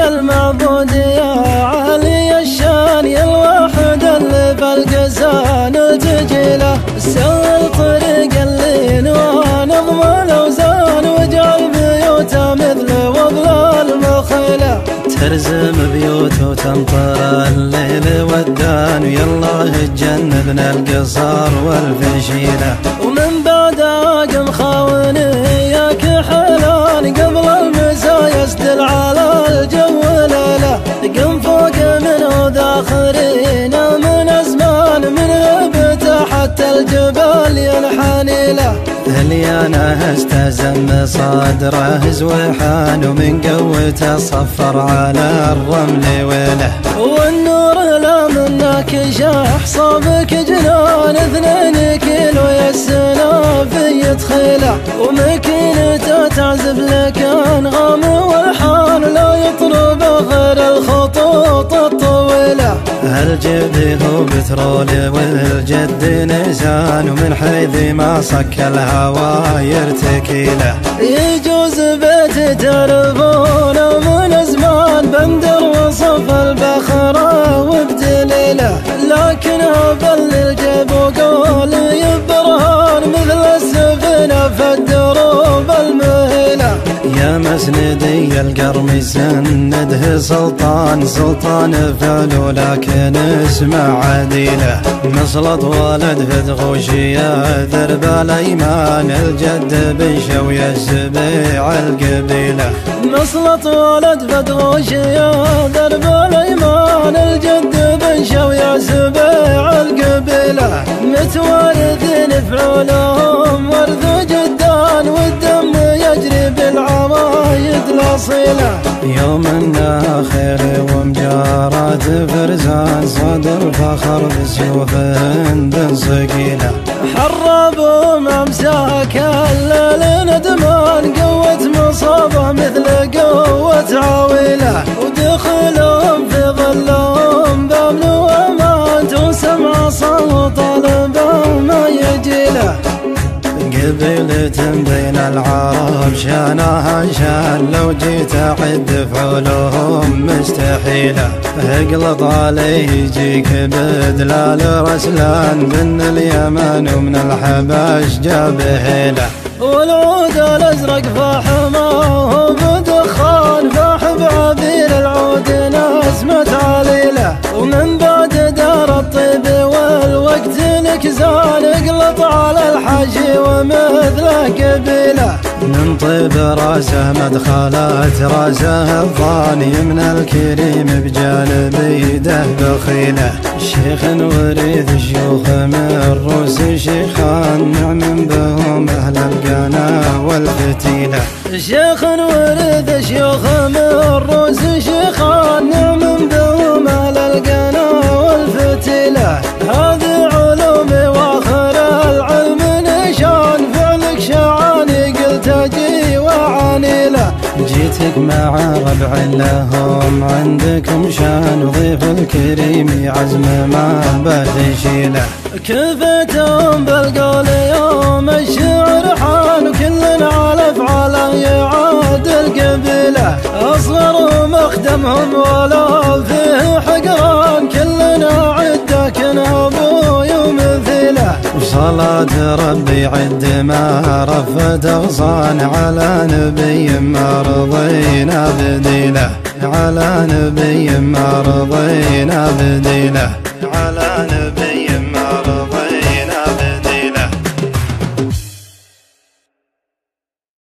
يا المعبود يا عالي الشان يا الواحد اللي بالقزان تجي له. سهل طريق اللين ونظم الاوزان واجعل بيوته مثل وضع المخيله. ترزم بيوته وتمطر الليل والدان ويالله تجنبنا القصار والفشيله. ومن بعد اقم خاوني يا كحلان قبل المساء يسدل على الجو ليله. قم فوق منه ذاخرين من ازمان من غبته حتى الجبال ينحني له. هليانه استزم صدره زوحان ومن قوته صفر على الرمل ويله. والنور لا منك شاح صابك جنان 2 كيلو يا السنافي يدخله. ومكينته تعزف لك انغام والحان لا يطلب غير الخطوط الطويله. هالجبه بترول والجد نزان ومن حيث ما صك الهوى يرتكي له. يجوز بيت تعرفونه من زمان بندر وصف البخرة وبدليله. لكن بل الجيب وقول يبرهان مثل السفينة في الدروب المهيلة. يا مسندي القرم سنده سلطان فعله لكن اسمه عديله. مسلط ولد في تغوشية درب الايمان الجد بنشوي السبيع القبيله. مسلط ولد في تغوشية درب الايمان الجد بنشوي السبيع القبيله. متوارثين فعولهم ورث جدان والدم يجري بالعوايد الاصيله. يوم الناخر ومجارات فرزان صدر فخر بسيوف هند صقيله. حربهم امساك الليل ندمان قوة مصابه مثل قوة عويله. ودخلهم في ظلهم بامن وامات وسمع صوت البام ما يجيله. قبيلة بين العرب شانها شان لو جيت أعد فعلهم مستحيلة. اقلط عليه يجيك بدلال رسلان من اليمن ومن الحبش جاب هيله. والعود الازرق فحماه بدخان فاح بعبير العود نسمة عليله. ومن بعد دار الطيب والوقت نكزان اقلط على الحجي ومثله قبيله. من طيب راسه مدخلات راسه الضاني من الكريم بجانب يده بخيله. شيخ وريث شيوخ من روس شيخان نعم بهم اهل القنا والفتيله. شيخ وريث شيوخ من روس شيخان نعم بهم اهل القنا والفتيله. هذه علومي واخر العلم نشان فعلك شعاني قلت اجي وعاني له. جيتك مع ربع لهم عندكم شان وضيف الكريم عزم ما بتشيله. كفتهم بالقول يوم الشعر حان وكل على افعاله يعاد القبيله. اصغرهم اخدمهم ولا فيه حقران كلنا عده كنا ابوي ومثيله. وصلاة ربي عد ما رفت اغصان على نبي ما رضينا بديله. على نبي ما رضينا بديله. على نبي